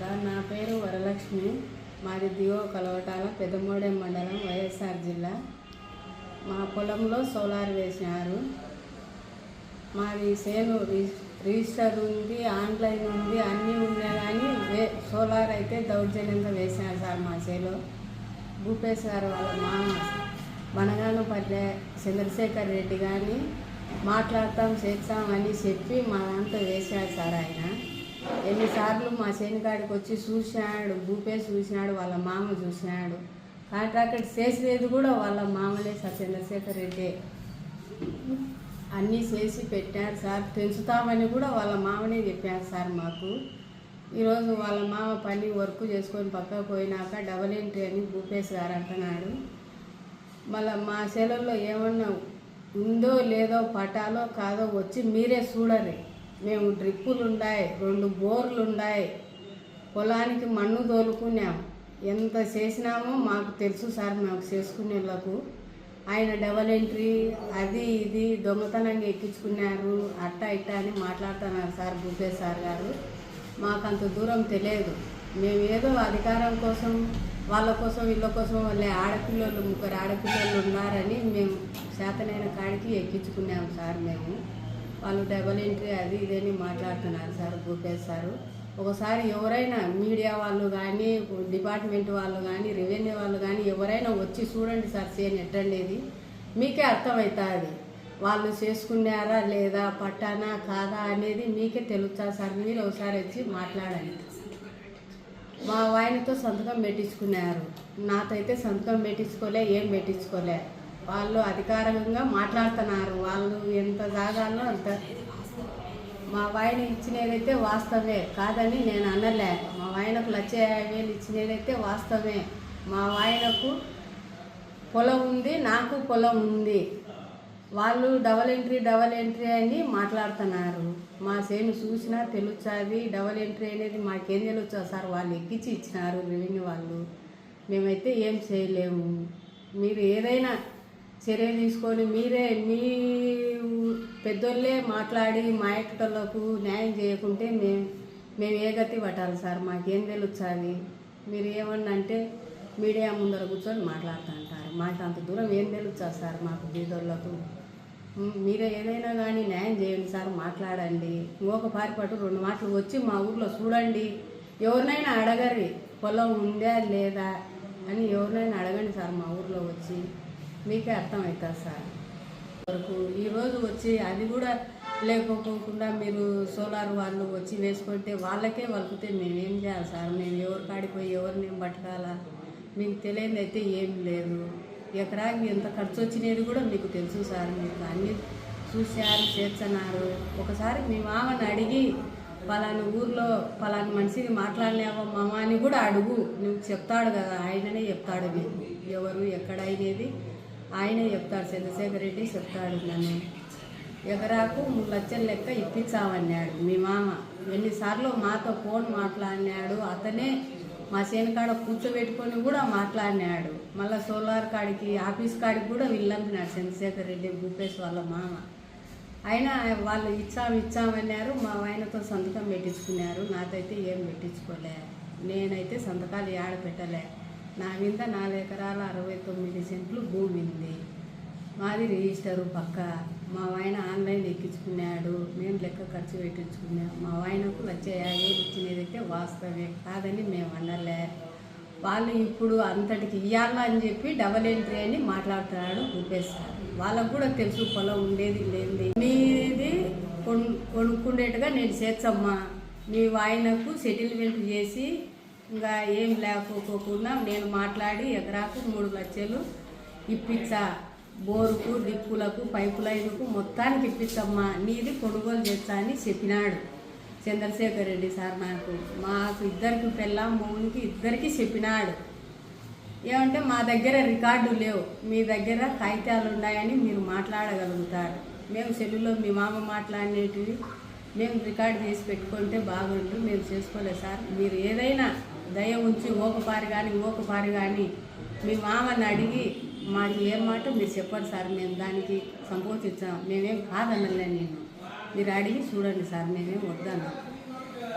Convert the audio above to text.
Sir నా పేరు వరలక్ష్మి. మాది దివో కలవటాల పెదమూడెం మండలం వైఎస్ఆర్ జిల్లా. మా పొలంలో సోలార్ వేసినారు. మాది సేను రిజిస్టర్ ఉంది, ఆన్లైన్ ఉంది, అన్నీ ఉన్నాయి. కానీ సోలార్ అయితే దౌర్జన్యంగా వేసినారు సార్ మా చేలో. భూపేశ్ గారు వాళ్ళ మామ బనగానపల్లె చంద్రశేఖర్ రెడ్డి కానీ మాట్లాడతాం చేస్తాం అని చెప్పి మా దాంట్లో వేసాడు సార్. ఆయన ఎన్నిసార్లు మా చేనుకాడికి వచ్చి చూసినాడు, భూపేశ్ చూసినాడు, వాళ్ళ మామ చూసినాడు. కాంట్రాక్టర్ చేసేది కూడా వాళ్ళ మామలే సార్, చంద్రశేఖర్ రెడ్డి. అన్నీ చేసి పెట్టారు సార్. పెంచుతామని కూడా వాళ్ళ మామనే చెప్పారు సార్ మాకు. ఈరోజు వాళ్ళ మామ పని వర్క్ చేసుకొని పక్కకు పోయినాక డబల్ ఎంట్రీ అని భూపేశ్ గారు అంటున్నాడు. మళ్ళీ మా చేలల్లో ఏమన్నా ఉందో లేదో పటాలో కాదో వచ్చి మీరే చూడరు. మేము డ్రిప్పులు ఉన్నాయి, 2 బోర్లు ఉన్నాయి, పొలానికి మన్ను తోలుకున్నాం. ఎంత చేసినామో మాకు తెలుసు సార్. మాకు చేసుకునే వాళ్ళకు ఆయన డబల్ ఎంట్రీ అది ఇది దొంగతనంగా ఎక్కించుకున్నారు, అట్టా ఇట్టా అని మాట్లాడుతున్నారు సార్ భూపేశ్ సార్ గారు. మాకు అంత దూరం తెలియదు. మేము ఏదో అధికారం కోసం, వాళ్ళ కోసం, వీళ్ళ కోసం, వాళ్ళ ఆడపిల్లలు 3 ఆడపిల్లలు ఉన్నారని మేము చేతనైన కాడికి ఎక్కించుకున్నాము సార్. మేము వాళ్ళు డబల్ ఎంట్రీ అది ఇదని మాట్లాడుతున్నారు సార్ భూపేశ్ సారు. ఒకసారి ఎవరైనా మీడియా వాళ్ళు కానీ, డిపార్ట్మెంట్ వాళ్ళు కానీ, రెవెన్యూ వాళ్ళు కానీ ఎవరైనా వచ్చి చూడండి సార్ చేను ఎట్టండేది. మీకే అర్థమవుతుంది వాళ్ళు చేసుకున్నారా లేదా, పట్టానా కాదా అనేది మీకే తెలుస్తుంది సార్. మీరు ఒకసారి వచ్చి మాట్లాడండి. మా ఆయనతో సంతకం పెట్టించుకున్నారు, నాకైతే సంతకం పెట్టించుకోలే, ఏం పెట్టించుకోలే. వాళ్ళు అధికారికంగా మాట్లాడుతున్నారు. వాళ్ళు ఎంత జాగాలో అంత. మా ఆయన ఇచ్చినదైతే వాస్తవమే కాదని నేను అనలే. మా ఆయనకు 1,50,000 ఇచ్చినదైతే వాస్తవమే. మా ఆయనకు పొలం ఉంది, నాకు పొలం ఉంది. వాళ్ళు డబల్ ఎంట్రీ అని మాట్లాడుతున్నారు. మా చేను చూసినా తెలుస్తుంది. డబల్ ఎంట్రీ అనేది మాకేం తెలుస్తుంది సార్. వాళ్ళు ఎక్కించి ఇచ్చినారు రెవెన్యూ వాళ్ళు. మేమైతే ఏం చేయలేము. మీరు ఏదైనా చర్య తీసుకొని మీరే మీ పెద్దోళ్ళే మాట్లాడి మా ఎక్కటోళ్ళకు న్యాయం చేయకుంటే మేము ఏ గతి పట్టాలి సార్. మాకేం తెలుస్తుంది. మీరు ఏమన్నా అంటే మీడియా ముందర కూర్చొని మాట్లాడుతుంటారు. మాకు అంత దూరం ఏం తెలుస్తుంది సార్ మాకు బీదోళ్ళకు. మీరే ఏదైనా కానీ న్యాయం చేయండి సార్, మాట్లాడండి. ఇంకొక పారిపట్టు 2 మాటలు వచ్చి మా ఊర్లో చూడండి. ఎవరినైనా అడగరి పొలం ఉందా లేదా అని ఎవరినైనా అడగండి సార్ మా ఊర్లో వచ్చి. మీకే అర్థమవుతుంది సార్. వరకు ఈరోజు వచ్చి అది కూడా లేకపోకుండా మీరు సోలార్ వాళ్ళు వచ్చి వేసుకుంటే వాళ్ళకే వలుకుతే మేమేం చేయాలి సార్. మేము ఎవరి కాడిపోయి ఎవరిని బతకాలా? మీకు తెలియదు అయితే ఏం లేదు. ఎకరాకి ఎంత ఖర్చు వచ్చినది కూడా మీకు తెలుసు సార్. మీకు అన్నీ చూశారు, చేస్తున్నారు. ఒకసారి మీ మామని అడిగి పలాని ఊర్లో పలాని మనిషికి మాట్లాడినావా మామ అని కూడా అడుగు. నువ్వు చెప్తాడు కదా, ఆయననే చెప్తాడు మీకు ఎవరు ఎక్కడ అయినది ఆయనే చెప్తాడు. చంద్రశేఖర్ రెడ్డి చెప్తాడు. నన్ను ఎకరాకు 3 లక్షల లెక్క ఇప్పించామన్నాడు మీ మామ. ఎన్నిసార్లు మాతో ఫోన్ మాట్లాడినాడు. అతనే మా చేనుకాడ కూర్చోబెట్టుకొని కూడా మాట్లాడినాడు. మళ్ళీ సోలార్ కాడికి ఆఫీస్ కాడికి కూడా వెళ్ళంటున్నాడు చంద్రశేఖర్ రెడ్డి భూపేశ్ వాళ్ళ మామ. అయినా వాళ్ళు ఇచ్చామన్నారు. మా ఆయనతో సంతకం పెట్టించుకున్నారు. నాకైతే ఏం పెట్టించుకోలే. నేనైతే సంతకాలు ఏడ పెట్టలే. నా మీద 4 ఎకరాల 69 సెంట్లు భూమి ఉంది. మాది రిజిస్టరు పక్క. మా ఆయన ఆన్లైన్ ఎక్కించుకున్నాడు. మేము లెక్క ఖర్చు పెట్టించుకున్నాం. మా ఆయనకు 1,50,000 ఇచ్చినదైతే వాస్తవమే కాదని మేము అనలే. వాళ్ళు ఇప్పుడు అంతటికి ఇవ్వాలా అని చెప్పి డబల్ ఎంట్రీ అని మాట్లాడుతున్నాడు భూపేశ్ సార్. వాళ్ళకు కూడా తెలుసు పొలం ఉండేది లేనిది. మీది కొనుక్కునేట్టుగా నేను చేర్చమ్మా. మీ ఆయనకు సెటిల్మెంట్ చేసి ఇంకా ఏం లేకపోకుండా నేను మాట్లాడి ఎకరాకు 3 లక్షలు ఇప్పించా. బోరుకు, డిప్పులకు, పైపు లైన్కు మొత్తానికి ఇప్పించమ్మా. నీది కొనుగోలు చేస్తా అని చెప్పినాడు చంద్రశేఖర్ రెడ్డి సార్. మాకు ఇద్దరికి పెళ్ళాం మౌనికి ఇద్దరికి చెప్పినాడు. ఏమంటే మా దగ్గర రికార్డు లేవు, మీ దగ్గర కాగితాలు ఉన్నాయని మీరు మాట్లాడగలుగుతారు. మేము సెల్లులో మీ మామ మాట్లాడినవి మేము రికార్డు చేసి పెట్టుకుంటే బాగుండు. మేము చేసుకోలేదు సార్. మీరు ఏదైనా దయ ఉంచి ఓకపారి కానీ మీ మామని అడిగి మాకు ఏం మాట మీరు చెప్పండి సార్. మేము దానికి సంకోచించాం. మేమేం కాదనలే. నేను మీరు అడిగి చూడండి సార్. మేమేం వద్దన్నాం.